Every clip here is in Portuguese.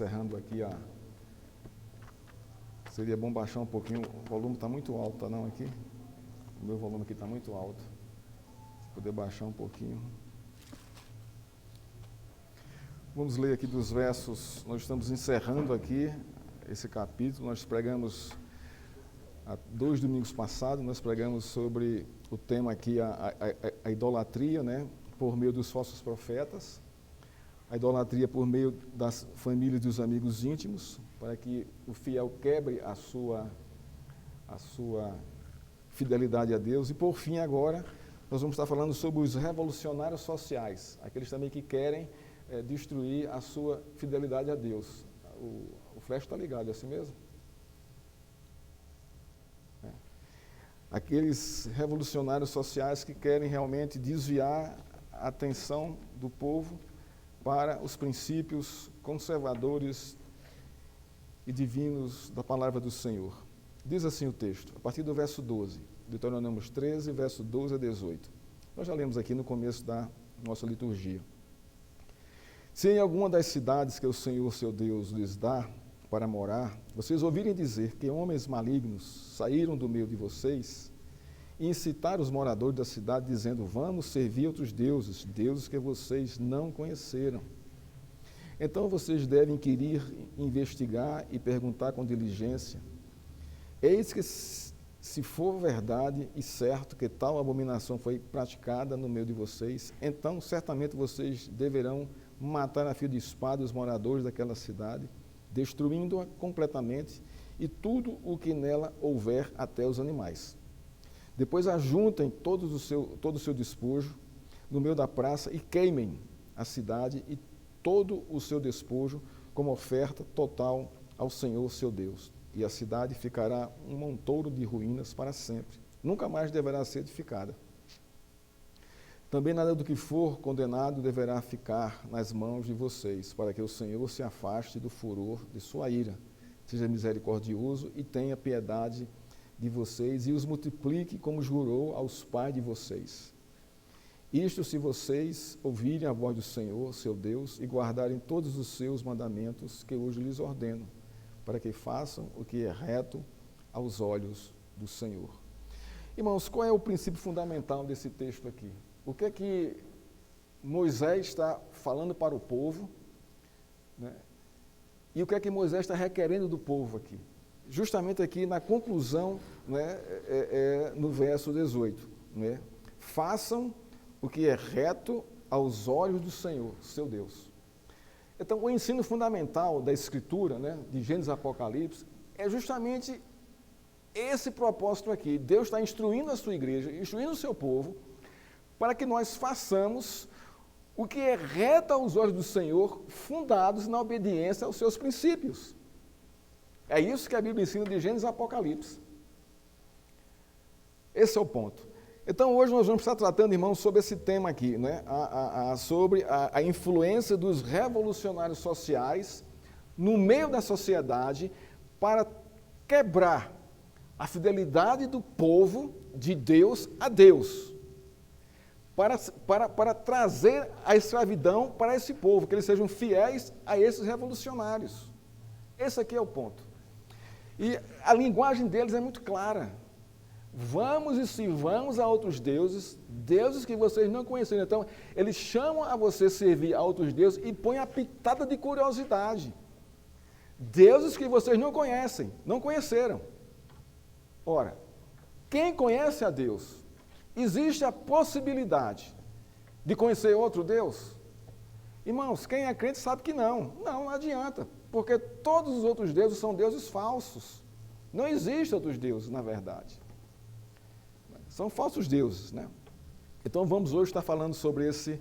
encerrando aqui Seria bom baixar um pouquinho, o volume está muito alto, tá não aqui? O meu volume aqui está muito alto. Se puder baixar um pouquinho. Vamos ler aqui dos versos, nós estamos encerrando aqui esse capítulo, nós pregamos, há 2 domingos passados, nós pregamos sobre o tema aqui, a idolatria, né, por meio dos falsos profetas, a idolatria por meio das famílias e dos amigos íntimos, para que o fiel quebre a sua fidelidade a Deus. E por fim agora, nós vamos estar falando sobre os revolucionários sociais, aqueles também que querem destruir a sua fidelidade a Deus. O flash está ligado, é assim mesmo? Aqueles revolucionários sociais que querem realmente desviar a atenção do povo para os princípios conservadores e divinos da palavra do Senhor. Diz assim o texto, a partir do verso 12, Deuteronômio 13, verso 12 a 18. Nós já lemos aqui no começo da nossa liturgia. Se em alguma das cidades que o Senhor, seu Deus, lhes dá para morar, vocês ouvirem dizer que homens malignos saíram do meio de vocês e incitaram os moradores da cidade, dizendo, vamos servir outros deuses, deuses que vocês não conheceram. Então vocês devem inquirir, investigar e perguntar com diligência. Eis que, se for verdade e certo que tal abominação foi praticada no meio de vocês, então certamente vocês deverão matar a fio de espada os moradores daquela cidade, destruindo-a completamente e tudo o que nela houver, até os animais. Depois ajuntem todo o seu despojo no meio da praça e queimem a cidade e todo o seu despojo como oferta total ao Senhor, seu Deus. E a cidade ficará um montouro de ruínas para sempre. Nunca mais deverá ser edificada. Também nada do que for condenado deverá ficar nas mãos de vocês, para que o Senhor se afaste do furor de sua ira, seja misericordioso e tenha piedade de vocês e os multiplique como jurou aos pais de vocês. Isto se vocês ouvirem a voz do Senhor, seu Deus, e guardarem todos os seus mandamentos que hoje lhes ordeno, para que façam o que é reto aos olhos do Senhor. Irmãos, qual é o princípio fundamental desse texto aqui? O que é que Moisés está falando para o povo, né? E o que é que Moisés está requerendo do povo aqui? Justamente aqui na conclusão, né, no verso 18. Né? Façam o que é reto aos olhos do Senhor, seu Deus. Então, o ensino fundamental da Escritura, né, de Gênesis e Apocalipse, é justamente esse propósito aqui. Deus está instruindo a sua igreja, instruindo o seu povo, para que nós façamos o que é reto aos olhos do Senhor, fundados na obediência aos seus princípios. É isso que a Bíblia ensina de Gênesis e Apocalipse. Esse é o ponto. Então, hoje nós vamos estar tratando, irmãos, sobre esse tema aqui, né? Sobre a influência dos revolucionários sociais no meio da sociedade para quebrar a fidelidade do povo de Deus a Deus. Para trazer a escravidão para esse povo, que eles sejam fiéis a esses revolucionários. Esse aqui é o ponto. E a linguagem deles é muito clara. Vamos e sirvamos a outros deuses, deuses que vocês não conheceram. Então, eles chamam a você servir a outros deuses e põem a pitada de curiosidade. Deuses que vocês não conhecem, não conheceram. Ora, quem conhece a Deus, existe a possibilidade de conhecer outro Deus? Irmãos, quem é crente sabe que não. Não adianta, porque todos os outros deuses são deuses falsos. Não existem outros deuses, na verdade. São falsos deuses, né? Então vamos hoje estar falando sobre esses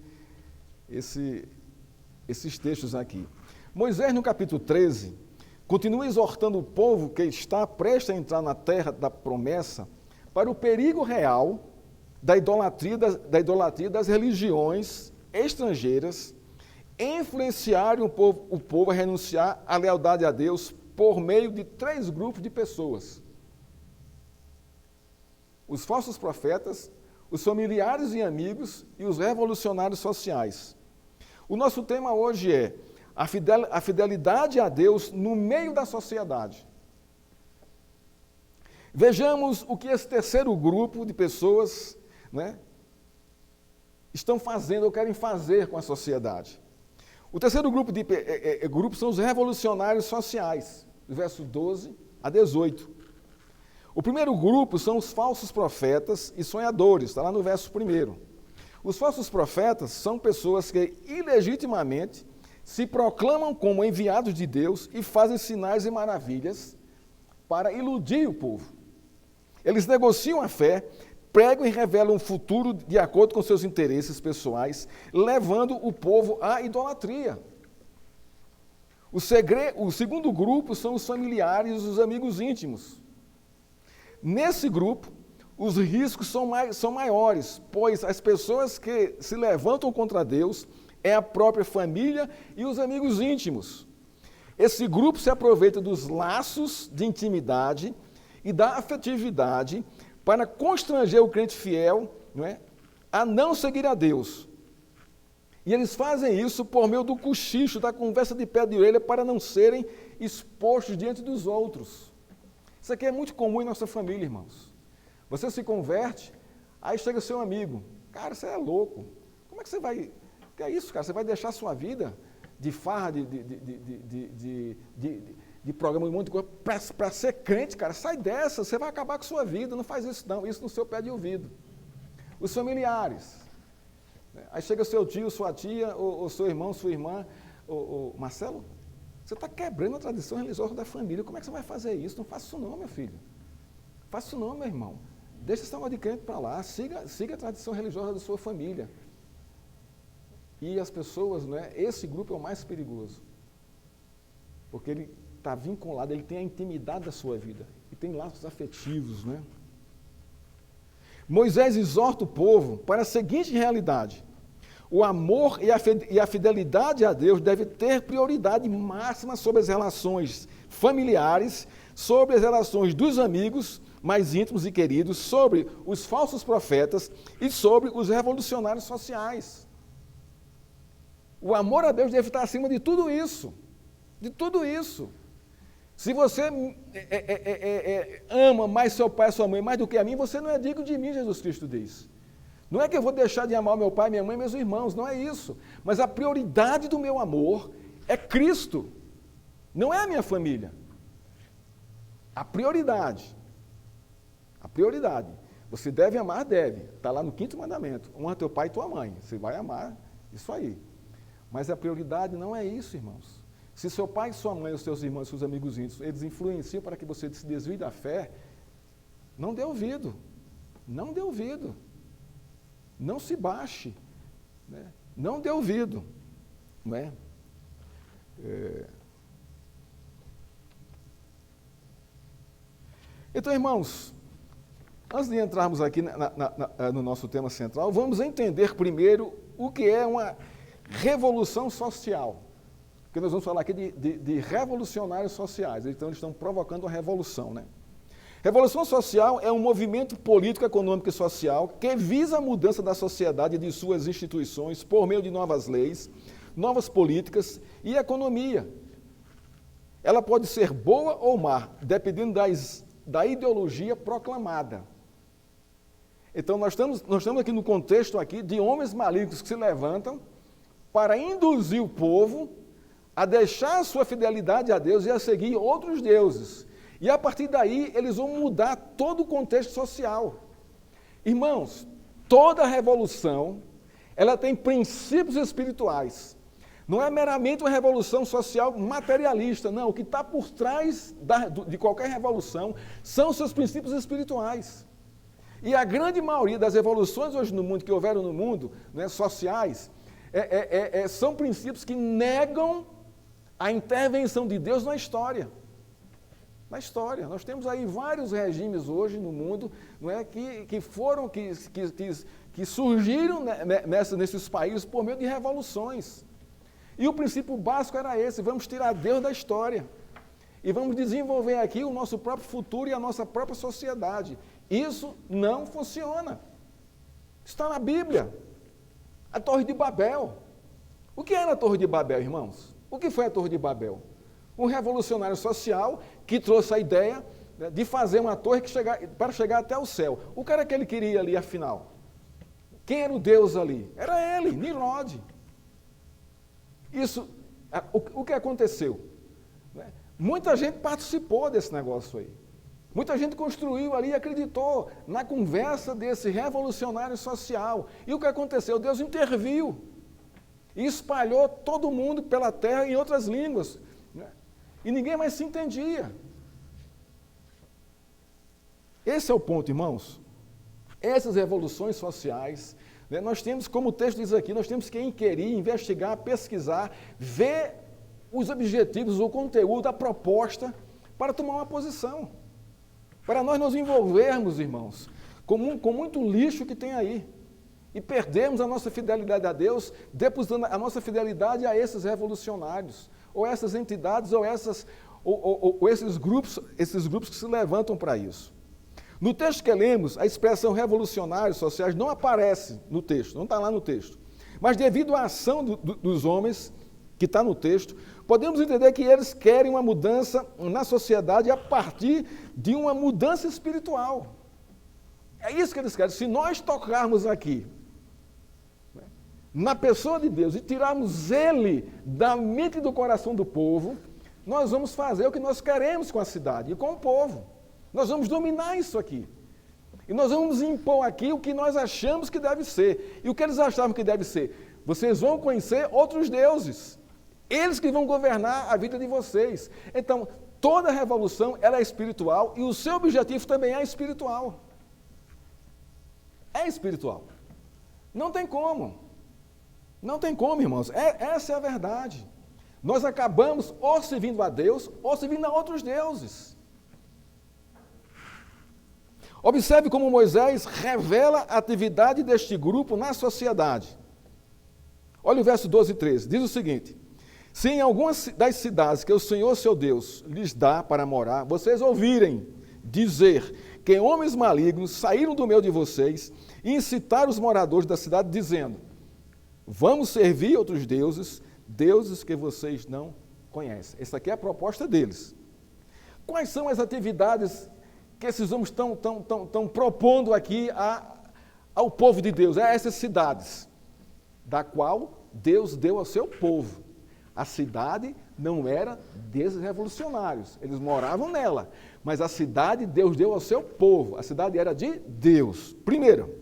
textos aqui. Moisés, no capítulo 13, continua exortando o povo que está prestes a entrar na terra da promessa para o perigo real da idolatria das religiões estrangeiras influenciarem o povo a renunciar à lealdade a Deus por meio de 3 grupos de pessoas. Os falsos profetas, os familiares e amigos e os revolucionários sociais. O nosso tema hoje é a fidelidade a Deus no meio da sociedade. Vejamos o que esse terceiro grupo de pessoas, né, estão fazendo ou querem fazer com a sociedade. O terceiro grupo são os revolucionários sociais, do verso 12 a 18. O primeiro grupo são os falsos profetas e sonhadores, está lá no verso 1. Os falsos profetas são pessoas que ilegitimamente se proclamam como enviados de Deus e fazem sinais e maravilhas para iludir o povo. Eles negociam a fé, pregam e revelam um futuro de acordo com seus interesses pessoais, levando o povo à idolatria. O segundo grupo são os familiares e os amigos íntimos. Nesse grupo, os riscos são maiores, pois as pessoas que se levantam contra Deus é a própria família e os amigos íntimos. Esse grupo se aproveita dos laços de intimidade e da afetividade para constranger o crente fiel, não é, a não seguir a Deus. E eles fazem isso por meio do cochicho, da conversa de pé de orelha, para não serem expostos diante dos outros. Isso aqui é muito comum em nossa família, irmãos. Você se converte, aí chega seu amigo. Cara, você é louco. Como é que você vai... Que é isso, cara? Você vai deixar a sua vida de farra, de programa, de um monte de coisa, para ser crente, cara? Sai dessa, você vai acabar com a sua vida. Não faz isso não, isso no seu pé de ouvido. Os familiares. Aí chega seu tio, sua tia, ou seu irmão, sua irmã, Marcelo, você está quebrando a tradição religiosa da família. Como é que você vai fazer isso? Não faça isso não, meu filho. Faça isso não, meu irmão. Deixa esse negócio de crente para lá. Siga a tradição religiosa da sua família. E as pessoas, né, esse grupo é o mais perigoso. Porque ele está vinculado, ele tem a intimidade da sua vida. E tem laços afetivos, né? Moisés exorta o povo para a seguinte realidade: o amor e a fidelidade a Deus deve ter prioridade máxima sobre as relações familiares, sobre as relações dos amigos mais íntimos e queridos, sobre os falsos profetas e sobre os revolucionários sociais. O amor a Deus deve estar acima de tudo isso. De tudo isso. Se você ama mais seu pai e sua mãe mais do que a mim, você não é digno de mim, Jesus Cristo diz. Não é que eu vou deixar de amar meu pai, minha mãe e meus irmãos, não é isso. Mas a prioridade do meu amor é Cristo, não é a minha família. A prioridade. A prioridade. Você deve amar, deve. Está lá no 5º mandamento. Honra teu pai e tua mãe. Você vai amar isso aí. Mas a prioridade não é isso, irmãos. Se seu pai, sua mãe, os seus irmãos, seus amigos íntimos, eles influenciam para que você se desvie da fé, não dê ouvido. Não dê ouvido. Não se baixe. Né? Não dê ouvido. Não é? Então, irmãos, antes de entrarmos aqui no nosso tema central, vamos entender primeiro o que é uma revolução social. Porque nós vamos falar aqui de revolucionários sociais. Então, eles estão provocando uma revolução, né? Revolução social é um movimento político, econômico e social que visa a mudança da sociedade e de suas instituições por meio de novas leis, novas políticas e economia. Ela pode ser boa ou má, dependendo da ideologia proclamada. Então, nós estamos aqui no contexto aqui de homens malignos que se levantam para induzir o povo a deixar a sua fidelidade a Deus e a seguir outros deuses. E a partir daí, eles vão mudar todo o contexto social. Irmãos, toda revolução, ela tem princípios espirituais. Não é meramente uma revolução social materialista, não. O que está por trás de qualquer revolução são os seus princípios espirituais. E a grande maioria das revoluções hoje no mundo, que houveram no mundo, né, sociais, são princípios que negam a intervenção de Deus na história. Na história. Nós temos aí vários regimes hoje no mundo, não é, que surgiram nesses países por meio de revoluções. E o princípio básico era esse: vamos tirar Deus da história. E vamos desenvolver aqui o nosso próprio futuro e a nossa própria sociedade. Isso não funciona. Está na Bíblia. A Torre de Babel. O que era a Torre de Babel, irmãos? O que foi a Torre de Babel? Um revolucionário social que trouxe a ideia, né, de fazer uma torre para chegar até o céu. O cara que ele queria ali, afinal? Quem era o Deus ali? Era ele, Nimrod. Isso, o que aconteceu? Né? Muita gente participou desse negócio aí. Muita gente construiu ali e acreditou na conversa desse revolucionário social. E o que aconteceu? Deus interviu e espalhou todo mundo pela terra em outras línguas. Né? E ninguém mais se entendia. Esse é o ponto, irmãos. Essas revoluções sociais, né, nós temos, como o texto diz aqui, nós temos que inquirir, investigar, pesquisar, ver os objetivos, o conteúdo, a proposta, para tomar uma posição. Para nós nos envolvermos, irmãos, com muito lixo que tem aí. E perdermos a nossa fidelidade a Deus, depositando a nossa fidelidade a esses revolucionários, ou essas entidades, ou esses grupos que se levantam para isso. No texto que lemos, a expressão revolucionários sociais não aparece no texto, não está lá no texto. Mas devido à ação dos homens, que está no texto, podemos entender que eles querem uma mudança na sociedade a partir de uma mudança espiritual. É isso que eles querem. Se nós tocarmos aqui, né, na pessoa de Deus e tirarmos ele da mente e do coração do povo, nós vamos fazer o que nós queremos com a cidade e com o povo. Nós vamos dominar isso aqui. E nós vamos impor aqui o que nós achamos que deve ser. E o que eles achavam que deve ser? Vocês vão conhecer outros deuses. Eles que vão governar a vida de vocês. Então, toda revolução ela é espiritual e o seu objetivo também é espiritual. É espiritual. Não tem como. Não tem como, irmãos. Essa é a verdade. Nós acabamos ou servindo a Deus ou servindo a outros deuses. Observe como Moisés revela a atividade deste grupo na sociedade. Olha o verso 12 e 13. Diz o seguinte: se em algumas das cidades que o Senhor, seu Deus, lhes dá para morar, vocês ouvirem dizer que homens malignos saíram do meio de vocês e incitaram os moradores da cidade, dizendo: vamos servir outros deuses, deuses que vocês não conhecem. Essa aqui é a proposta deles. Quais são as atividades que esses homens estão propondo aqui ao povo de Deus? É essas cidades, da qual Deus deu ao seu povo. A cidade não era desses revolucionários, eles moravam nela, mas a cidade Deus deu ao seu povo, a cidade era de Deus. Primeiro,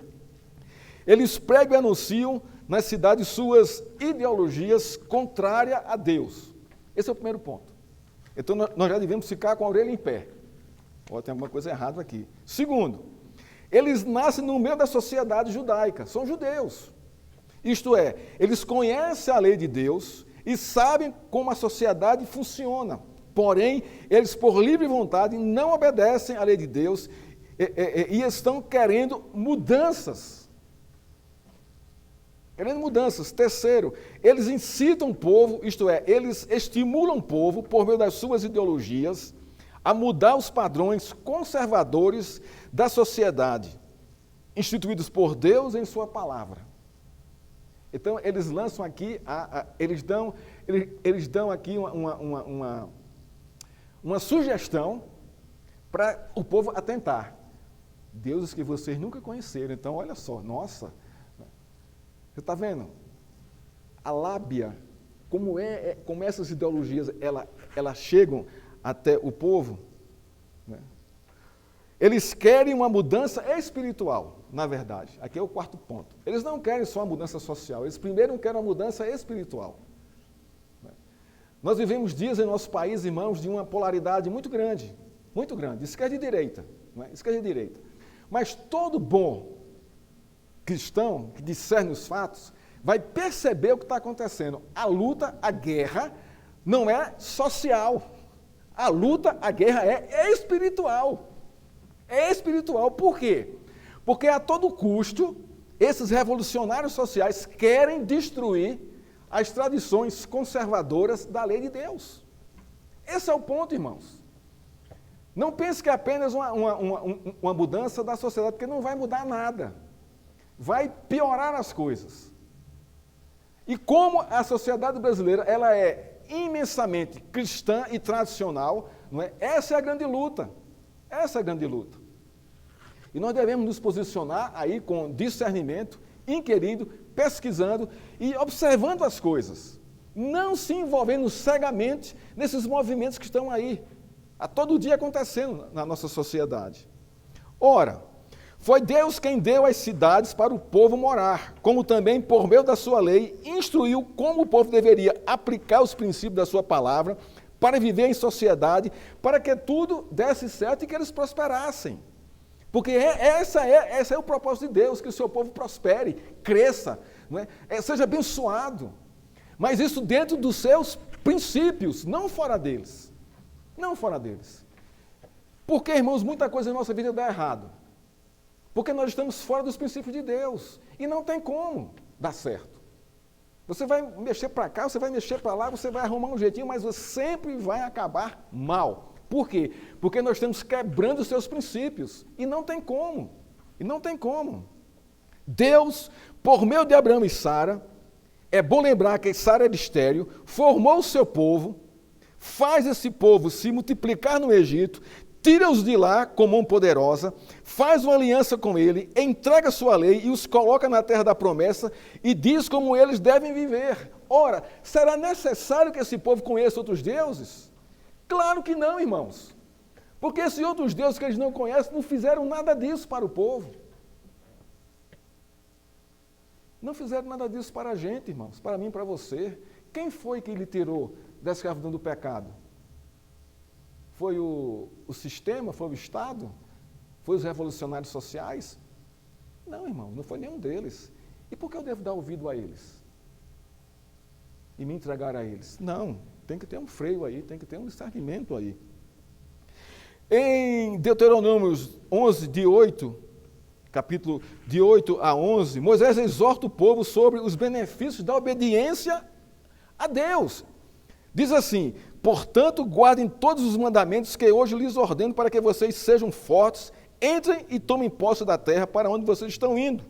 eles pregam e anunciam nas cidades suas ideologias contrárias a Deus. Esse é o primeiro ponto. Então nós já devemos ficar com a orelha em pé. Ou tem alguma coisa errada aqui. Segundo, eles nascem no meio da sociedade judaica, são judeus. Isto é, eles conhecem a lei de Deus e sabem como a sociedade funciona. Porém, eles por livre vontade não obedecem à lei de Deus e estão querendo mudanças. Querendo mudanças. Terceiro, eles incitam o povo, isto é, eles estimulam o povo por meio das suas ideologias a mudar os padrões conservadores da sociedade, instituídos por Deus em sua palavra. Então, eles lançam aqui, eles dão aqui uma sugestão para o povo atentar. Deuses que vocês nunca conheceram. Então, olha só, nossa, você está vendo? A lábia, como essas ideologias, elas chegam até o povo, né? Eles querem uma mudança espiritual, na verdade. Aqui é o quarto ponto. Eles não querem só uma mudança social, eles primeiro querem uma mudança espiritual. Né? Nós vivemos dias em nosso país, irmãos, de uma polaridade muito grande, esquerda e direita, né? Esquerda e direita. Mas todo bom cristão que discerne os fatos vai perceber o que está acontecendo. A luta, a guerra, não é social. A luta, a guerra é espiritual. É espiritual. Por quê? Porque a todo custo, esses revolucionários sociais querem destruir as tradições conservadoras da lei de Deus. Esse é o ponto, irmãos. Não pense que é apenas uma mudança da sociedade, porque não vai mudar nada. Vai piorar as coisas. E como a sociedade brasileira ela é imensamente cristã e tradicional, não é? Essa é a grande luta. Essa é a grande luta. E nós devemos nos posicionar aí com discernimento, inquirindo, pesquisando e observando as coisas. Não se envolvendo cegamente nesses movimentos que estão aí, a todo dia acontecendo na nossa sociedade. Ora, foi Deus quem deu as cidades para o povo morar, como também, por meio da sua lei, instruiu como o povo deveria aplicar os princípios da sua palavra para viver em sociedade, para que tudo desse certo e que eles prosperassem. Porque esse é o propósito de Deus, que o seu povo prospere, cresça, não é? Seja abençoado. Mas isso dentro dos seus princípios, não fora deles. Não fora deles. Porque, irmãos, muita coisa na nossa vida dá errado. Porque nós estamos fora dos princípios de Deus. E não tem como dar certo. Você vai mexer para cá, você vai mexer para lá, você vai arrumar um jeitinho, mas você sempre vai acabar mal. Por quê? Porque nós estamos quebrando os seus princípios. E não tem como. E não tem como. Deus, por meio de Abraão e Sara, é bom lembrar que Sara era estéril, formou o seu povo, faz esse povo se multiplicar no Egito, tira-os de lá com mão poderosa, faz uma aliança com ele, entrega a sua lei e os coloca na terra da promessa e diz como eles devem viver. Ora, será necessário que esse povo conheça outros deuses? Claro que não, irmãos. Porque esses outros deuses que eles não conhecem não fizeram nada disso para o povo. Não fizeram nada disso para a gente, irmãos, para mim e para você. Quem foi que lhe tirou da escravidão do pecado? Foi o sistema? Foi o Estado? Foi os revolucionários sociais? Não, irmão, não foi nenhum deles. E por que eu devo dar ouvido a eles? E me entregar a eles? Não, tem que ter um freio aí, tem que ter um discernimento aí. Em Deuteronômio 11, capítulo de 8 a 11, Moisés exorta o povo sobre os benefícios da obediência a Deus. Diz assim: portanto, guardem todos os mandamentos que hoje lhes ordeno para que vocês sejam fortes, entrem e tomem posse da terra para onde vocês estão indo.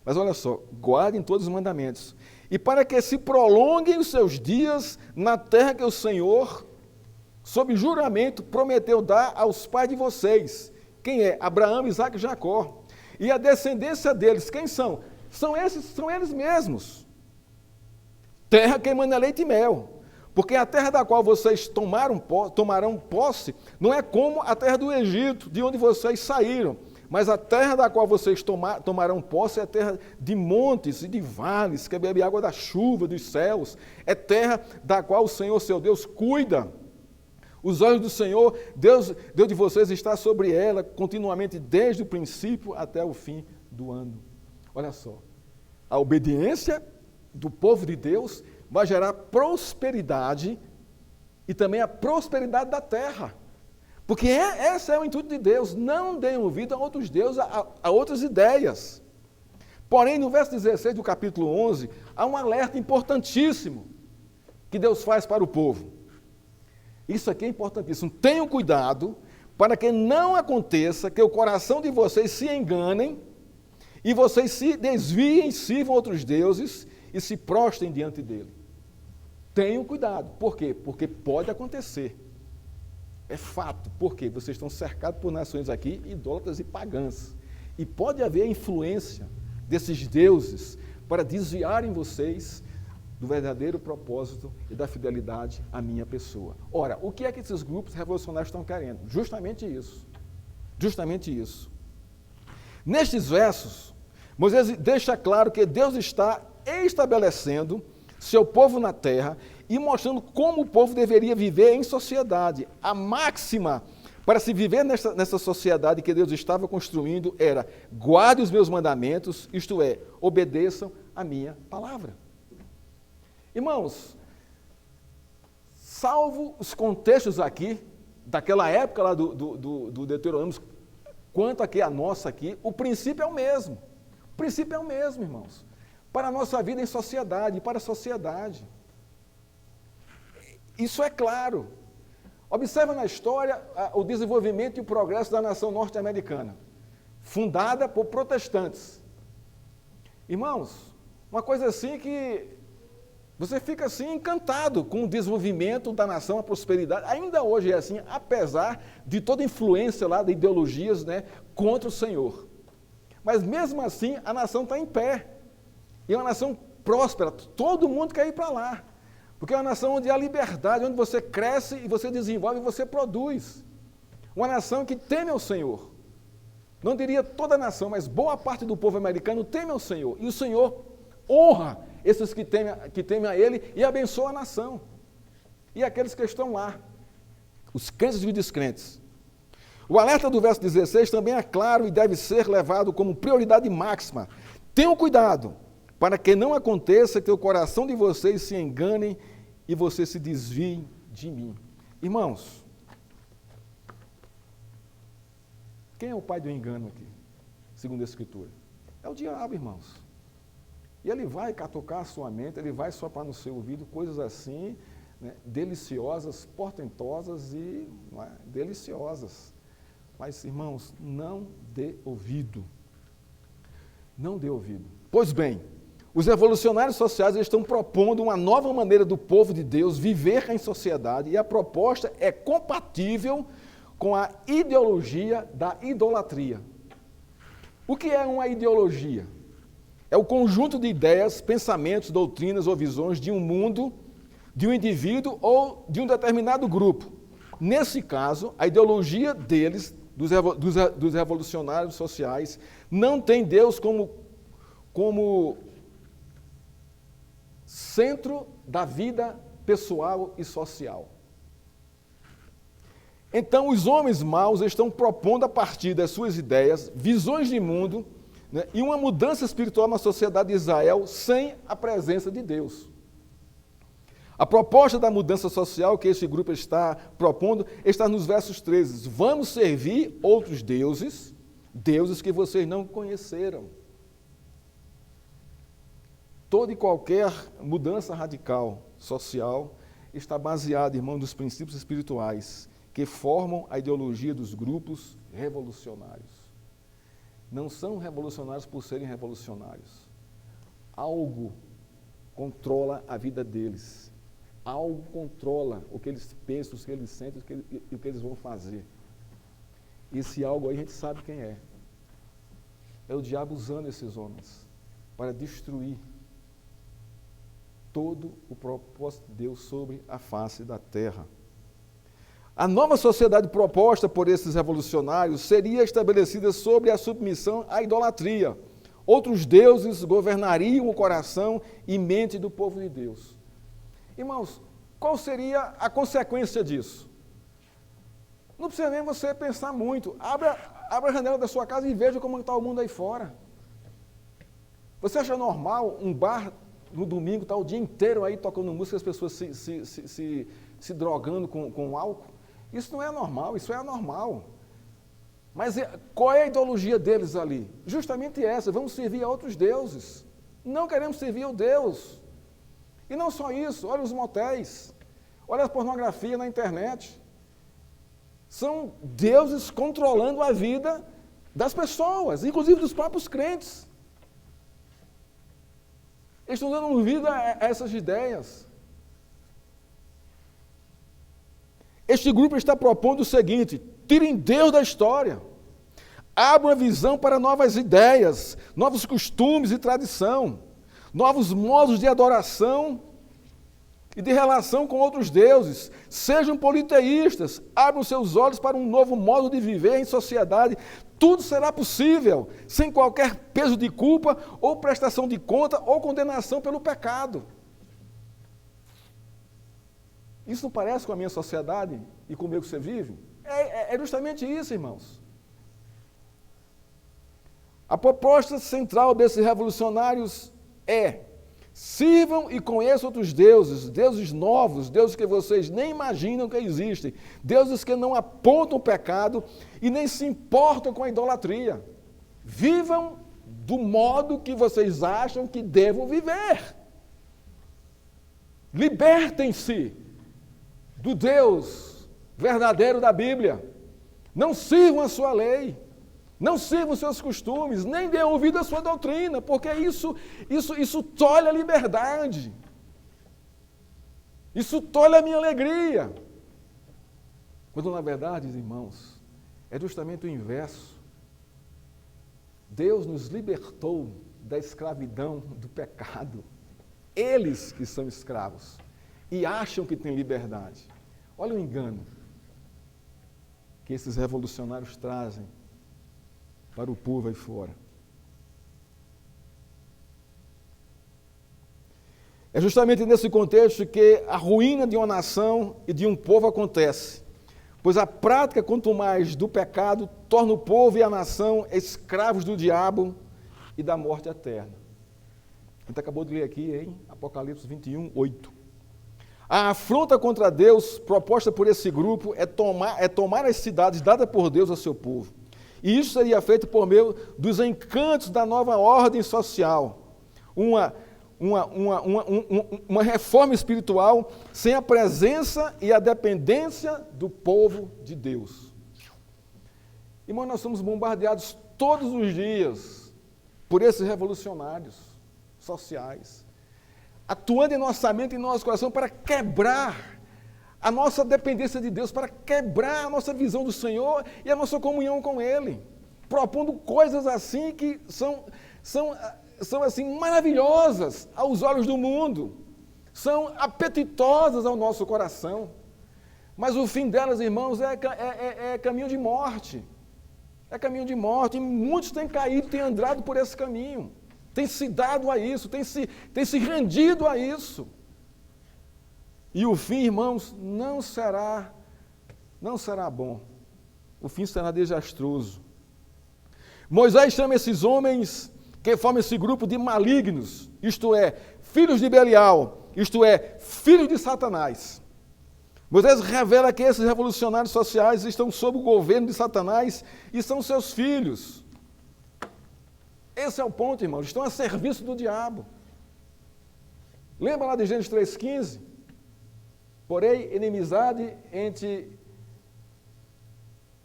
Mas olha só, guardem todos os mandamentos. E para que se prolonguem os seus dias na terra que o Senhor, sob juramento, prometeu dar aos pais de vocês. Quem é? Abraão, Isaque e Jacó. E a descendência deles, quem são? São eles mesmos. Terra que emana leite e mel. Porque a terra da qual vocês tomarão posse não é como a terra do Egito, de onde vocês saíram. Mas a terra da qual vocês tomarão posse é terra de montes e de vales, que bebe água da chuva dos céus. É terra da qual o Senhor, seu Deus, cuida. Os olhos do Senhor, Deus de vocês, está sobre ela continuamente, desde o princípio até o fim do ano. Olha só, a obediência do povo de Deus vai gerar prosperidade e também a prosperidade da terra. Porque esse é o intuito de Deus. Não deem ouvido a outros deuses, a outras ideias. Porém, no verso 16 do capítulo 11, há um alerta importantíssimo que Deus faz para o povo. Isso aqui é importantíssimo. Tenham cuidado para que não aconteça que o coração de vocês se enganem e vocês se desviem, sirvam outros deuses e se prostrem diante dele. Tenham cuidado. Por quê? Porque pode acontecer. É fato. Por quê? Vocês estão cercados por nações aqui, idólatras e pagãs. E pode haver influência desses deuses para desviarem vocês do verdadeiro propósito e da fidelidade à minha pessoa. Ora, o que é que esses grupos revolucionários estão querendo? Justamente isso. Justamente isso. Nestes versos, Moisés deixa claro que Deus está estabelecendo seu povo na terra e mostrando como o povo deveria viver em sociedade. A máxima para se viver nessa sociedade que Deus estava construindo era: guarde os meus mandamentos, isto é, obedeçam a minha palavra. Irmãos, salvo os contextos aqui, daquela época lá do Deuteronômio, quanto aqui a nossa aqui, o princípio é o mesmo. O princípio é o mesmo, irmãos. Para a nossa vida em sociedade, para a sociedade. Isso é claro. Observa na história o desenvolvimento e o progresso da nação norte-americana, fundada por protestantes. Irmãos, uma coisa assim que Você fica assim encantado com o desenvolvimento da nação, a prosperidade. Ainda hoje é assim, apesar de toda a influência lá de ideologias, né, contra o Senhor. Mas mesmo assim, a nação está em pé. E é uma nação próspera, todo mundo quer ir para lá. Porque é uma nação onde há liberdade, onde você cresce e você desenvolve e você produz. Uma nação que teme ao Senhor. Não diria toda a nação, mas boa parte do povo americano teme ao Senhor. E o Senhor honra esses que temem a Ele e abençoa a nação. E aqueles que estão lá, os crentes e os descrentes. O alerta do verso 16 também é claro e deve ser levado como prioridade máxima. Tenham cuidado, para que não aconteça que o coração de vocês se engane e vocês se desviem de mim. Irmãos, quem é o pai do engano aqui, segundo a Escritura? É o diabo, irmãos. E ele vai catucar a sua mente, ele vai soprar no seu ouvido coisas assim, né, deliciosas, portentosas e deliciosas. Mas, irmãos, não dê ouvido. Não dê ouvido. Pois bem, os revolucionários sociais estão propondo uma nova maneira do povo de Deus viver em sociedade e a proposta é compatível com a ideologia da idolatria. O que é uma ideologia? É o conjunto de ideias, pensamentos, doutrinas ou visões de um mundo, de um indivíduo ou de um determinado grupo. Nesse caso, a ideologia deles, dos revolucionários sociais, não tem Deus como centro da vida pessoal e social. Então, os homens maus estão propondo, a partir das suas ideias, visões de mundo, né, e uma mudança espiritual na sociedade de Israel sem a presença de Deus. A proposta da mudança social que este grupo está propondo está nos versos 13. Vamos servir outros deuses, deuses que vocês não conheceram. Toda e qualquer mudança radical social está baseada, irmão, nos princípios espirituais que formam a ideologia dos grupos revolucionários. Não são revolucionários por serem revolucionários. Algo controla a vida deles. Algo controla o que eles pensam, o que eles sentem e o que eles vão fazer. Esse algo aí a gente sabe quem é. É o diabo usando esses homens para destruir todo o propósito de Deus sobre a face da terra. A nova sociedade proposta por esses revolucionários seria estabelecida sobre a submissão à idolatria. Outros deuses governariam o coração e mente do povo de Deus. Irmãos, qual seria a consequência disso? Não precisa nem você pensar muito. Abra a janela da sua casa e veja como está o mundo aí fora. Você acha normal um bar no domingo estar o dia inteiro aí tocando música e as pessoas se drogando com álcool? Isso não é normal, isso é anormal. Mas qual é a ideologia deles ali? Justamente essa, vamos servir a outros deuses. Não queremos servir ao Deus. E não só isso, olha os motéis, olha a pornografia na internet. São deuses controlando a vida das pessoas, inclusive dos próprios crentes. Eles estão dando vida a essas ideias. Este grupo está propondo o seguinte: tirem Deus da história, abram a visão para novas ideias, novos costumes e tradição, novos modos de adoração e de relação com outros deuses. Sejam politeístas, abram seus olhos para um novo modo de viver em sociedade. Tudo será possível, sem qualquer peso de culpa ou prestação de conta ou condenação pelo pecado. Isso não parece com a minha sociedade e com o meio que você vive? É justamente isso, irmãos. A proposta central desses revolucionários é: sirvam e conheçam outros deuses, deuses novos, deuses que vocês nem imaginam que existem, deuses que não apontam o pecado e nem se importam com a idolatria. Vivam do modo que vocês acham que devam viver. Libertem-se do Deus verdadeiro da Bíblia. Não sirvam a sua lei, não sirvam os seus costumes, nem dêem ouvido à sua doutrina, porque isso tolhe a liberdade. Isso tolhe a minha alegria. Quando, na verdade, irmãos, é justamente o inverso. Deus nos libertou da escravidão do pecado. Eles que são escravos e acham que têm liberdade. Olha o engano que esses revolucionários trazem para o povo aí fora. É justamente nesse contexto que a ruína de uma nação e de um povo acontece, pois a prática, quanto mais do pecado, torna o povo e a nação escravos do diabo e da morte eterna. A gente acabou de ler aqui em Apocalipse 21, 8. A afronta contra Deus proposta por esse grupo é tomar as cidades dadas por Deus ao seu povo. E isso seria feito por meio dos encantos da nova ordem social. Uma reforma espiritual sem a presença e a dependência do povo de Deus. Irmão, nós somos bombardeados todos os dias por esses revolucionários sociais, atuando em nossa mente e em nosso coração para quebrar a nossa dependência de Deus, para quebrar a nossa visão do Senhor e a nossa comunhão com Ele, propondo coisas assim que são assim maravilhosas aos olhos do mundo, são apetitosas ao nosso coração, mas o fim delas, irmãos, é caminho de morte. É caminho de morte, e muitos têm caído, têm andado por esse caminho, têm se dado a isso, têm se rendido a isso. E o fim, irmãos, não será bom. O fim será desastroso. Moisés chama esses homens que formam esse grupo de malignos, isto é, filhos de Belial, isto é, filhos de Satanás. Moisés revela que esses revolucionários sociais estão sob o governo de Satanás e são seus filhos. Esse é o ponto, irmãos, estão a serviço do diabo. Lembra lá de Gênesis 3,15? Porém, inimizade entre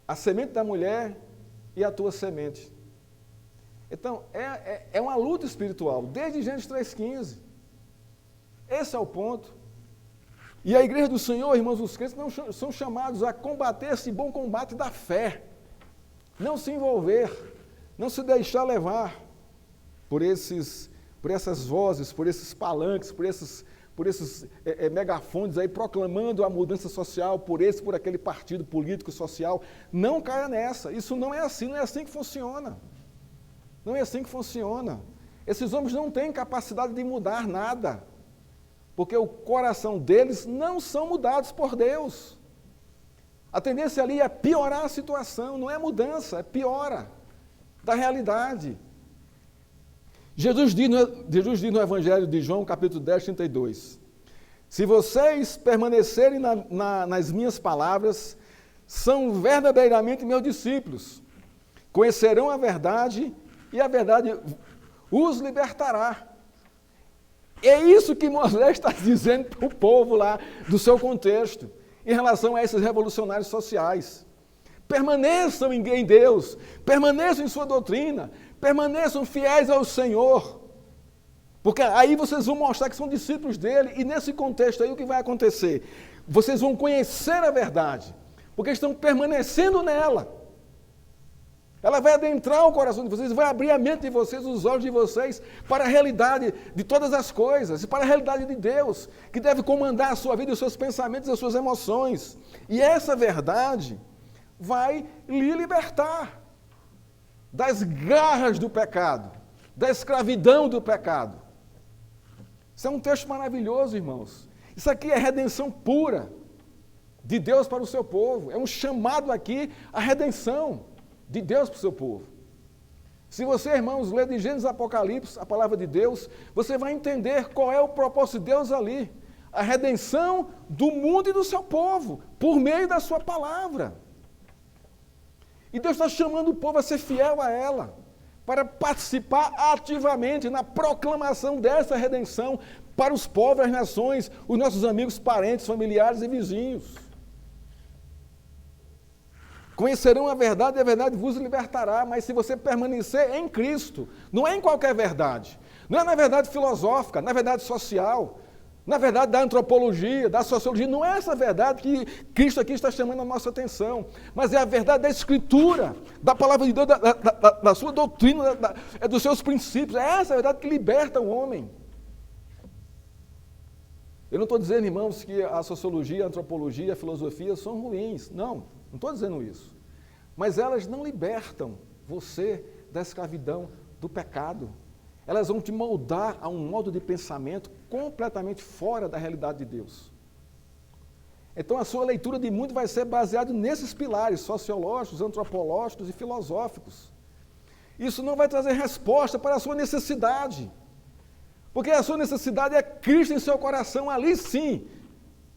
a semente da mulher e a tua semente. Então, é uma luta espiritual, desde Gênesis 3,15. Esse é o ponto. E a igreja do Senhor, irmãos, os crentes não são chamados a combater esse bom combate da fé. Não se envolver, não se deixar levar por essas vozes, por esses palanques, por esses megafones aí proclamando a mudança social por aquele partido político social. Não caia nessa. Isso não é assim que funciona. Não é assim que funciona. Esses homens não têm capacidade de mudar nada, porque o coração deles não são mudados por Deus. A tendência ali é piorar a situação, não é mudança, é piora da realidade. Jesus diz no Evangelho de João, capítulo 10, 32, se vocês permanecerem nas minhas palavras, são verdadeiramente meus discípulos, conhecerão a verdade e a verdade os libertará. É isso que Moisés está dizendo para o povo lá do seu contexto, em relação a esses revolucionários sociais. Permaneçam em Deus, permaneçam em sua doutrina, permaneçam fiéis ao Senhor, porque aí vocês vão mostrar que são discípulos dele, e nesse contexto aí o que vai acontecer? Vocês vão conhecer a verdade, porque estão permanecendo nela. Ela vai adentrar o coração de vocês, vai abrir a mente de vocês, os olhos de vocês, para a realidade de todas as coisas, e para a realidade de Deus, que deve comandar a sua vida, os seus pensamentos e as suas emoções. E essa verdade vai lhe libertar das garras do pecado, da escravidão do pecado. Isso é um texto maravilhoso, irmãos. Isso aqui é redenção pura de Deus para o seu povo. É um chamado aqui à redenção de Deus para o seu povo. Se você, irmãos, ler de Gênesis a Apocalipse, a palavra de Deus, você vai entender qual é o propósito de Deus ali. A redenção do mundo e do seu povo, por meio da sua palavra. E Deus está chamando o povo a ser fiel a ela, para participar ativamente na proclamação dessa redenção para os povos, as nações, os nossos amigos, parentes, familiares e vizinhos. Conhecerão a verdade e a verdade vos libertará, mas se você permanecer em Cristo, não é em qualquer verdade, não é na verdade filosófica, na verdade social, Na verdade, da antropologia, da sociologia, não é essa verdade que Cristo aqui está chamando a nossa atenção, mas é a verdade da Escritura, da palavra de Deus, da sua doutrina, dos seus princípios. É essa a verdade que liberta o homem. Eu não estou dizendo, irmãos, que a sociologia, a antropologia, a filosofia são ruins. Não estou dizendo isso. Mas elas não libertam você da escravidão, do pecado. Elas vão te moldar a um modo de pensamento completamente fora da realidade de Deus. Então a sua leitura de mundo vai ser baseada nesses pilares sociológicos, antropológicos e filosóficos. Isso não vai trazer resposta para a sua necessidade. Porque a sua necessidade é Cristo em seu coração, ali sim.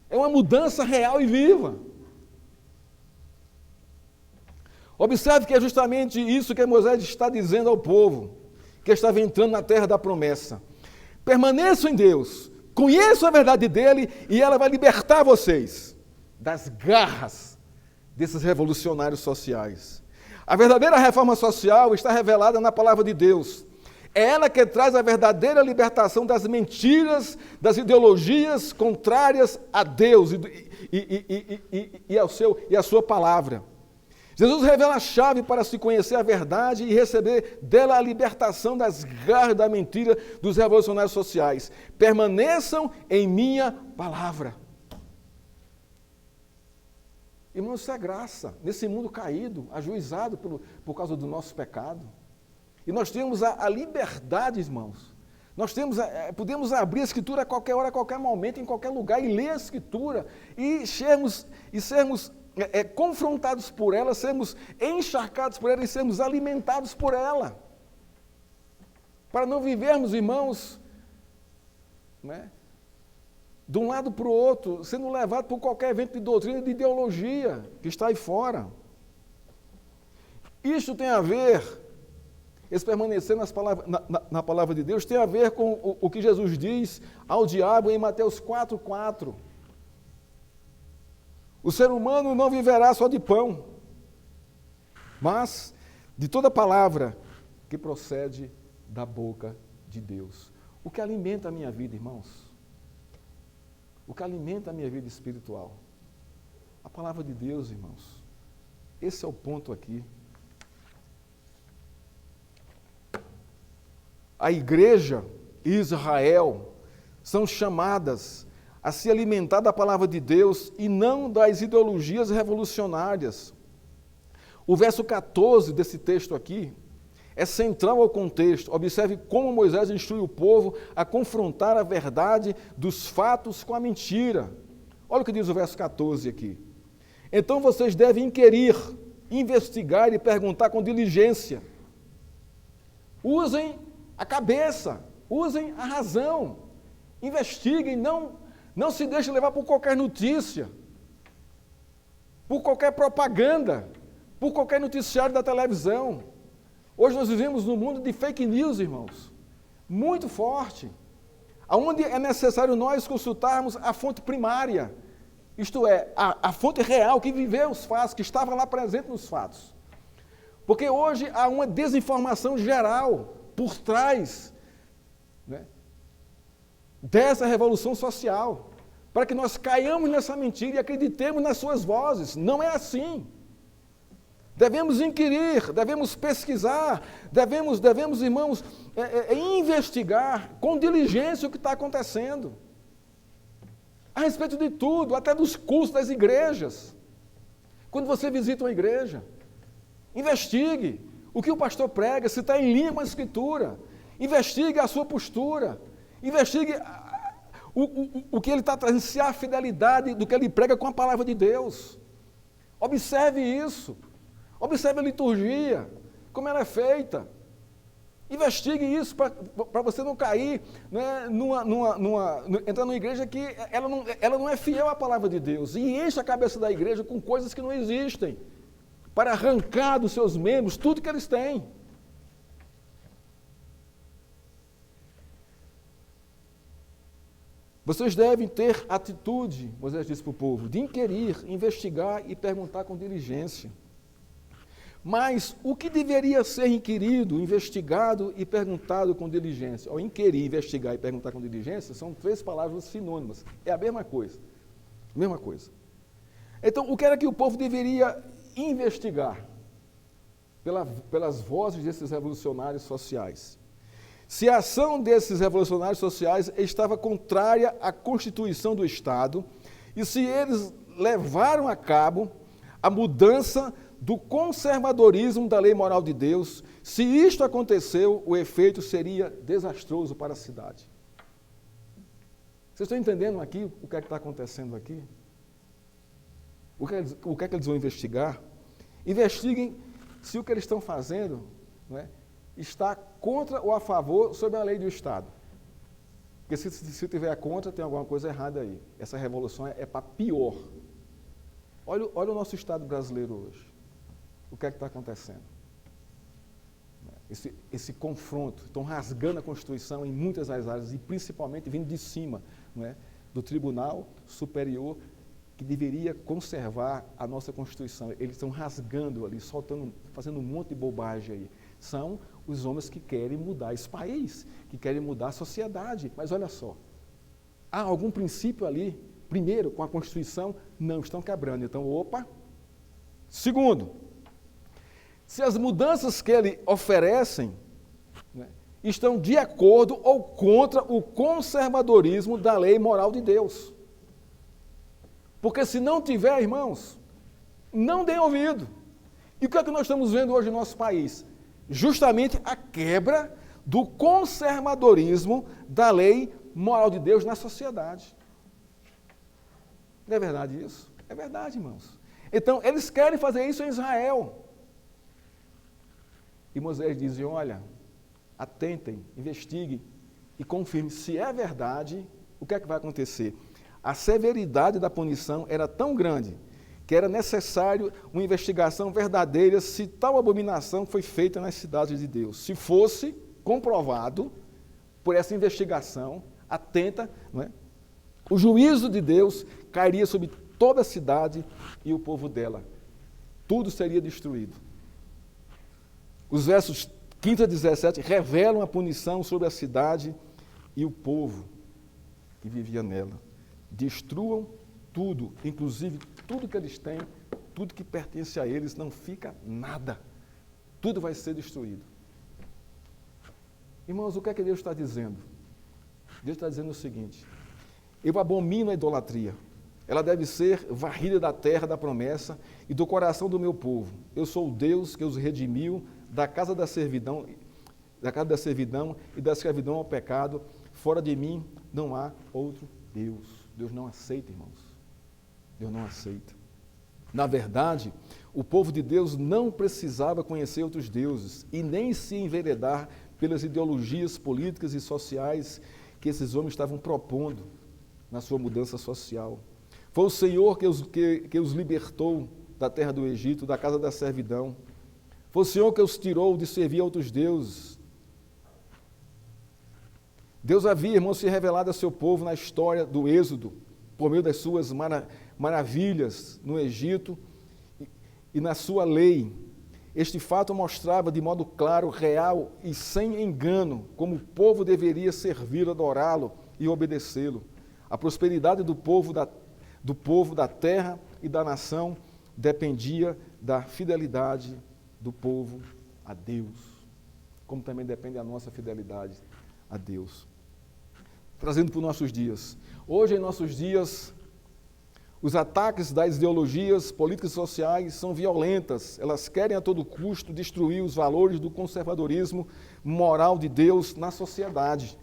É uma mudança real e viva. Observe que é justamente isso que Moisés está dizendo ao povo, que estava entrando na terra da promessa. Permaneçam em Deus, conheçam a verdade dele e ela vai libertar vocês das garras desses revolucionários sociais. A verdadeira reforma social está revelada na palavra de Deus. É ela que traz a verdadeira libertação das mentiras, das ideologias contrárias a Deus e à sua palavra. Jesus revela a chave para se conhecer a verdade e receber dela a libertação das garras da mentira dos revolucionários sociais. Permaneçam em minha palavra. Irmãos, isso é graça. Nesse mundo caído, ajuizado por causa do nosso pecado. E nós temos a liberdade, irmãos. Nós podemos abrir a Escritura a qualquer hora, a qualquer momento, em qualquer lugar, e ler a Escritura, e sermos confrontados por ela, sermos encharcados por ela e sermos alimentados por ela. Para não vivermos, irmãos, de um lado para o outro, sendo levado por qualquer evento de doutrina e de ideologia que está aí fora. Isto tem a ver, esse permanecer na palavra de Deus, tem a ver com o que Jesus diz ao diabo em Mateus 4:4. O ser humano não viverá só de pão, mas de toda palavra que procede da boca de Deus. O que alimenta a minha vida, irmãos? O que alimenta a minha vida espiritual? A palavra de Deus, irmãos. Esse é o ponto aqui. A igreja e Israel são chamadas a se alimentar da palavra de Deus e não das ideologias revolucionárias. O verso 14 desse texto aqui é central ao contexto. Observe como Moisés instrui o povo a confrontar a verdade dos fatos com a mentira. Olha o que diz o verso 14 aqui. Então vocês devem inquirir, investigar e perguntar com diligência. Usem a cabeça, usem a razão, investiguem, não se deixem levar por qualquer notícia, por qualquer propaganda, por qualquer noticiário da televisão. Hoje nós vivemos num mundo de fake news, irmãos, muito forte, onde é necessário nós consultarmos a fonte primária, isto é, a fonte real que viveu os fatos, que estava lá presente nos fatos. Porque hoje há uma desinformação geral por trás dessa revolução social, para que nós caiamos nessa mentira e acreditemos nas suas vozes. Não é assim. Devemos inquirir, devemos pesquisar, devemos irmãos, investigar com diligência o que está acontecendo. A respeito de tudo, até dos cultos das igrejas. Quando você visita uma igreja, investigue o que o pastor prega, se está em linha com a Escritura. Investigue a sua postura. Investigue o que ele está trazendo, se há fidelidade do que ele prega com a palavra de Deus. Observe isso. Observe a liturgia, como ela é feita. Investigue isso para você não cair, entrar numa igreja que ela não é fiel à palavra de Deus. E enche a cabeça da igreja com coisas que não existem, para arrancar dos seus membros tudo que eles têm. Vocês devem ter atitude, Moisés disse para o povo, de inquirir, investigar e perguntar com diligência. Mas o que deveria ser inquirido, investigado e perguntado com diligência? Ou inquirir, investigar e perguntar com diligência são 3 palavras sinônimas. É a mesma coisa. Mesma coisa. Então, o que era que o povo deveria investigar pelas vozes desses revolucionários sociais? Se a ação desses revolucionários sociais estava contrária à Constituição do Estado e se eles levaram a cabo a mudança do conservadorismo da lei moral de Deus, se isto aconteceu, o efeito seria desastroso para a cidade. Vocês estão entendendo aqui o que é que está acontecendo aqui? O que é que eles vão investigar? Investiguem se o que eles estão fazendo, não é, está contra ou a favor sobre a lei do Estado. Porque se tiver contra, tem alguma coisa errada aí. Essa revolução é para pior. Olha o nosso Estado brasileiro hoje. O que é que está acontecendo? Esse confronto. Estão rasgando a Constituição em muitas das áreas, e principalmente vindo de cima, não é, do Tribunal Superior, que deveria conservar a nossa Constituição. Eles estão rasgando ali, soltando, fazendo um monte de bobagem aí. São os homens que querem mudar esse país, que querem mudar a sociedade. Mas olha só, há algum princípio ali, primeiro, com a Constituição, não estão quebrando. Então, opa. Segundo, se as mudanças que ele oferecem, né, estão de acordo ou contra o conservadorismo da lei moral de Deus. Porque se não tiver, irmãos, não deem ouvido. E o que é que nós estamos vendo hoje no nosso país? Justamente a quebra do conservadorismo da lei moral de Deus na sociedade. Não é verdade isso? É verdade, irmãos. Então, eles querem fazer isso em Israel. E Moisés diz, olha, atentem, investiguem e confirmem se é verdade, o que é que vai acontecer? A severidade da punição era tão grande que era necessário uma investigação verdadeira se tal abominação foi feita nas cidades de Deus. Se fosse comprovado por essa investigação atenta, não é? O juízo de Deus cairia sobre toda a cidade e o povo dela. Tudo seria destruído. Os versos 15 a 17 revelam a punição sobre a cidade e o povo que vivia nela. Destruam tudo, inclusive tudo que eles têm, tudo que pertence a eles, não fica nada. Tudo vai ser destruído. Irmãos, o que é que Deus está dizendo? Deus está dizendo o seguinte: eu abomino a idolatria. Ela deve ser varrida da terra da promessa e do coração do meu povo. Eu sou o Deus que os redimiu da casa da servidão e da escravidão ao pecado. Fora de mim não há outro Deus. Deus não aceita, irmãos. Deus não aceita. Na verdade, o povo de Deus não precisava conhecer outros deuses e nem se enveredar pelas ideologias políticas e sociais que esses homens estavam propondo na sua mudança social. Foi o Senhor que os libertou da terra do Egito, da casa da servidão. Foi o Senhor que os tirou de servir a outros deuses. Deus havia, irmãos, se revelado a seu povo na história do Êxodo, por meio das suas maravilhas no Egito e na sua lei. Este fato mostrava de modo claro, real e sem engano como o povo deveria servi-lo, adorá-lo e obedecê-lo. A prosperidade do povo da terra e da nação dependia da fidelidade do povo a Deus, como também depende a nossa fidelidade a Deus. Trazendo para os nossos dias. Hoje, em nossos dias, os ataques das ideologias políticas e sociais são violentas. Elas querem a todo custo destruir os valores do conservadorismo moral de Deus na sociedade.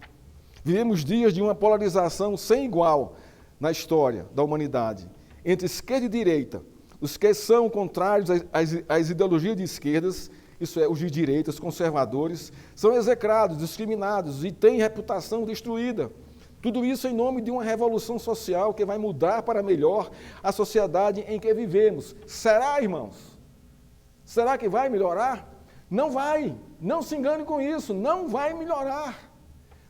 Vivemos dias de uma polarização sem igual na história da humanidade, entre esquerda e direita. Os que são contrários às ideologias de esquerdas, isso é, os de direita, os conservadores, são execrados, discriminados e têm reputação destruída. Tudo isso em nome de uma revolução social que vai mudar para melhor a sociedade em que vivemos. Será, irmãos? Será que vai melhorar? Não vai. Não se engane com isso. Não vai melhorar.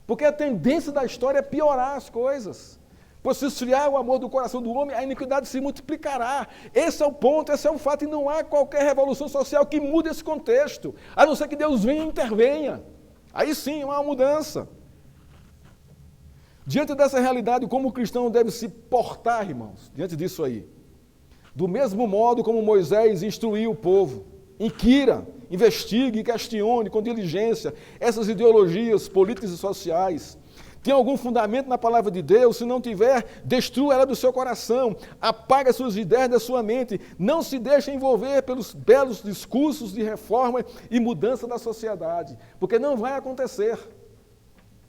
Porque a tendência da história é piorar as coisas. Pois se esfriar o amor do coração do homem, a iniquidade se multiplicará. Esse é o ponto, esse é o fato, e não há qualquer revolução social que mude esse contexto, a não ser que Deus venha e intervenha. Aí sim, há uma mudança. Diante dessa realidade, como o cristão deve se portar, irmãos, diante disso aí? Do mesmo modo como Moisés instruiu o povo, inquira, investigue e questione com diligência essas ideologias políticas e sociais. Tem algum fundamento na palavra de Deus? Se não tiver, destrua ela do seu coração, apaga suas ideias da sua mente, não se deixe envolver pelos belos discursos de reforma e mudança da sociedade, porque não vai acontecer.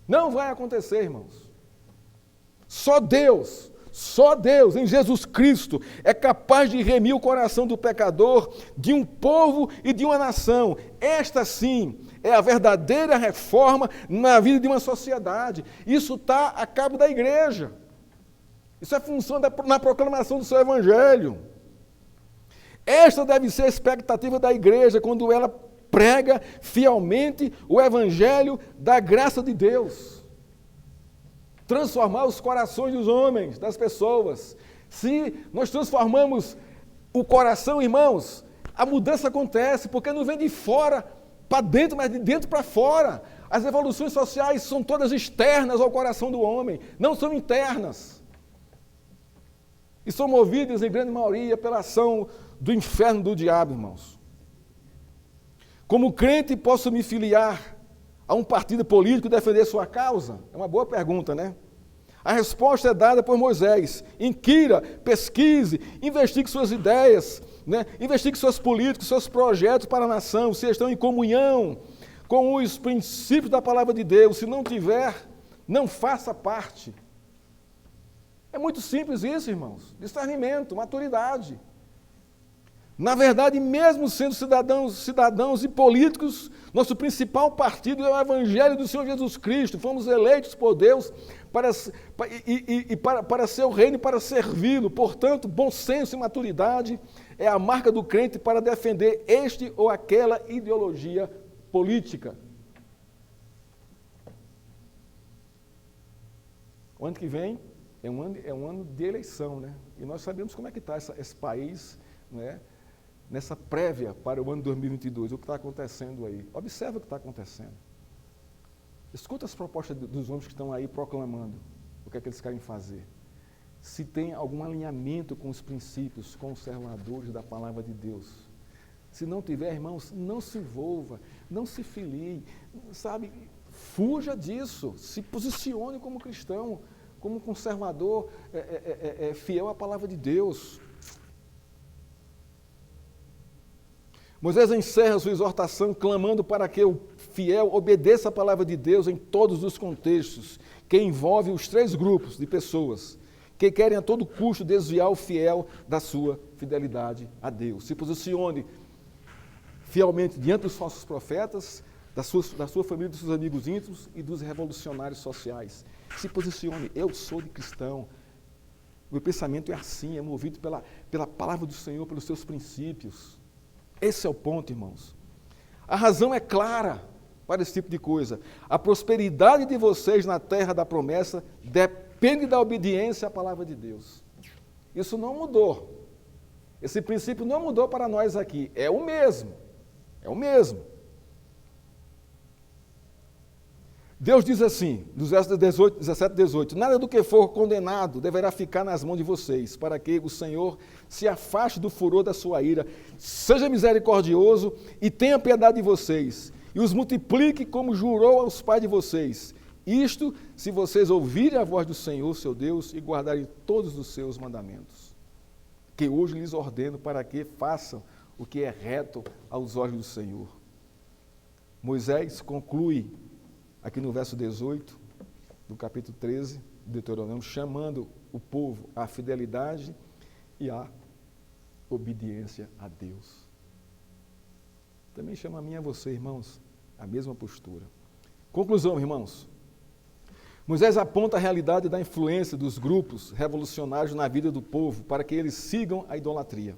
Não vai acontecer, irmãos. Só Deus, em Jesus Cristo, é capaz de remir o coração do pecador, de um povo e de uma nação. Esta sim é a verdadeira reforma na vida de uma sociedade. Isso está a cabo da igreja. Isso é função na proclamação do seu evangelho. Esta deve ser a expectativa da igreja quando ela prega fielmente o evangelho da graça de Deus. Transformar os corações dos homens, das pessoas. Se nós transformamos o coração, irmãos, a mudança acontece, porque não vem de fora para dentro, mas de dentro para fora. As evoluções sociais são todas externas ao coração do homem, não são internas. E são movidas, em grande maioria, pela ação do inferno do diabo, irmãos. Como crente, posso me filiar a um partido político e defender sua causa? É uma boa pergunta, né? A resposta é dada por Moisés. Inquira, pesquise, investigue suas ideias, né? Investigue seus políticos, seus projetos para a nação, se estão em comunhão com os princípios da palavra de Deus. Se não tiver, não faça parte. É muito simples isso, irmãos. Discernimento, maturidade. Na verdade, mesmo sendo cidadãos e políticos, nosso principal partido é o Evangelho do Senhor Jesus Cristo. Fomos eleitos por Deus para seu reino e para servi-lo. Portanto, bom senso e maturidade é a marca do crente para defender este ou aquela ideologia política. O ano que vem é um ano de eleição, né? E nós sabemos como é que está esse país, né? Nessa prévia para o ano 2022, o que está acontecendo aí. Observa o que está acontecendo. Escuta as propostas dos homens que estão aí proclamando o que é que eles querem fazer. Se tem algum alinhamento com os princípios conservadores da palavra de Deus. Se não tiver, irmãos, não se envolva, não se filie, sabe? Fuja disso, se posicione como cristão, como conservador, fiel à palavra de Deus. Moisés encerra sua exortação clamando para que o fiel obedeça a palavra de Deus em todos os contextos, que envolve os três grupos de pessoas que querem a todo custo desviar o fiel da sua fidelidade a Deus. Se posicione fielmente diante dos falsos profetas, da sua família, dos seus amigos íntimos e dos revolucionários sociais. Se posicione, eu sou de cristão, meu pensamento é assim, é movido pela palavra do Senhor, pelos seus princípios. Esse é o ponto, irmãos. A razão é clara para esse tipo de coisa. A prosperidade de vocês na terra da promessa depende da obediência à palavra de Deus. Isso não mudou. Esse princípio não mudou para nós aqui. É o mesmo. É o mesmo. Deus diz assim, nos versos 17 e 18, nada do que for condenado deverá ficar nas mãos de vocês, para que o Senhor se afaste do furor da sua ira, seja misericordioso e tenha piedade de vocês, e os multiplique como jurou aos pais de vocês. Isto, se vocês ouvirem a voz do Senhor, seu Deus, e guardarem todos os seus mandamentos, que hoje lhes ordeno para que façam o que é reto aos olhos do Senhor. Moisés conclui aqui no verso 18, do capítulo 13 de Deuteronômio, chamando o povo à fidelidade e à obediência a Deus. Também chama a mim e a você, irmãos, a mesma postura. Conclusão, irmãos. Moisés aponta a realidade da influência dos grupos revolucionários na vida do povo para que eles sigam a idolatria.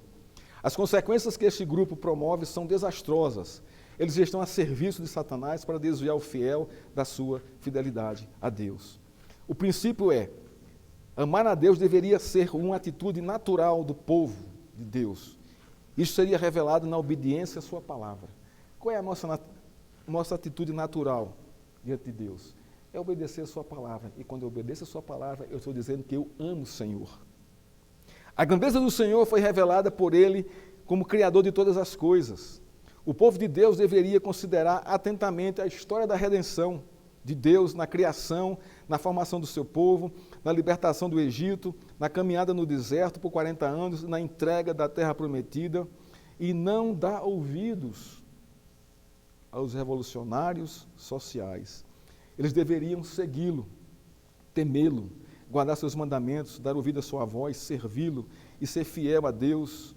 As consequências que este grupo promove são desastrosas. Eles estão a serviço de Satanás para desviar o fiel da sua fidelidade a Deus. O princípio é Amar a Deus deveria ser uma atitude natural do povo de Deus. Isso seria revelado na obediência à sua palavra. Qual é a nossa atitude natural diante de Deus? É obedecer a sua palavra. E quando eu obedeço a sua palavra, eu estou dizendo que eu amo o Senhor. A grandeza do Senhor foi revelada por Ele como Criador de todas as coisas. O povo de Deus deveria considerar atentamente a história da redenção de Deus na criação, na formação do seu povo, na libertação do Egito, na caminhada no deserto por 40 anos, na entrega da terra prometida, e não dar ouvidos aos revolucionários sociais. Eles deveriam segui-lo, temê-lo, guardar seus mandamentos, dar ouvido à sua voz, servi-lo e ser fiel a Deus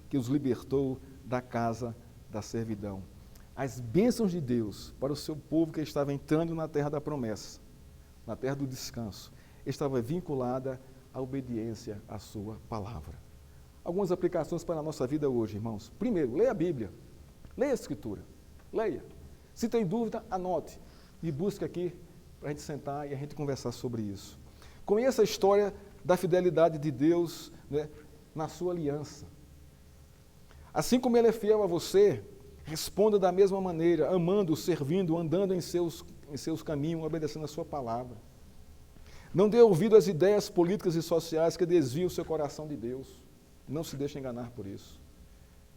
que os libertou da casa da servidão. As bênçãos de Deus para o seu povo que estava entrando na terra da promessa, na terra do descanso, estava vinculada à obediência à sua palavra. Algumas aplicações para a nossa vida hoje, irmãos. Primeiro, leia a Bíblia, leia a Escritura, leia. Se tem dúvida, anote e busque aqui para a gente sentar e a gente conversar sobre isso. Conheça a história da fidelidade de Deus, né, na sua aliança. Assim como Ele é fiel a você, responda da mesma maneira, amando, servindo, andando em seus caminhos, obedecendo a sua palavra. Não dê ouvido às ideias políticas e sociais que desviam o seu coração de Deus. Não se deixe enganar por isso.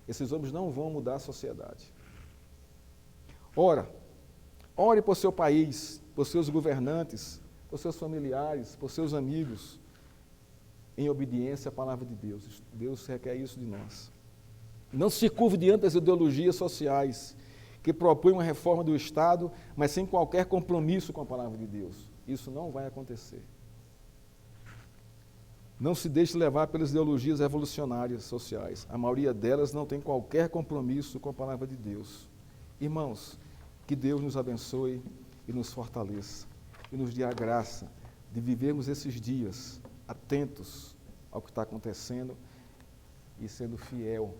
Esses homens não vão mudar a sociedade. Ore por seu país, por seus governantes, por seus familiares, por seus amigos, em obediência à palavra de Deus. Deus requer isso de nós. Não se curve diante das ideologias sociais que propõem uma reforma do Estado, mas sem qualquer compromisso com a palavra de Deus. Isso não vai acontecer. Não se deixe levar pelas ideologias revolucionárias sociais. A maioria delas não tem qualquer compromisso com a palavra de Deus. Irmãos, que Deus nos abençoe e nos fortaleça e nos dê a graça de vivermos esses dias atentos ao que está acontecendo e sendo fiel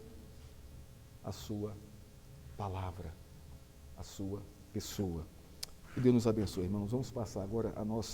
à sua palavra, à sua pessoa. Que Deus nos abençoe, irmãos. Vamos passar agora a nossa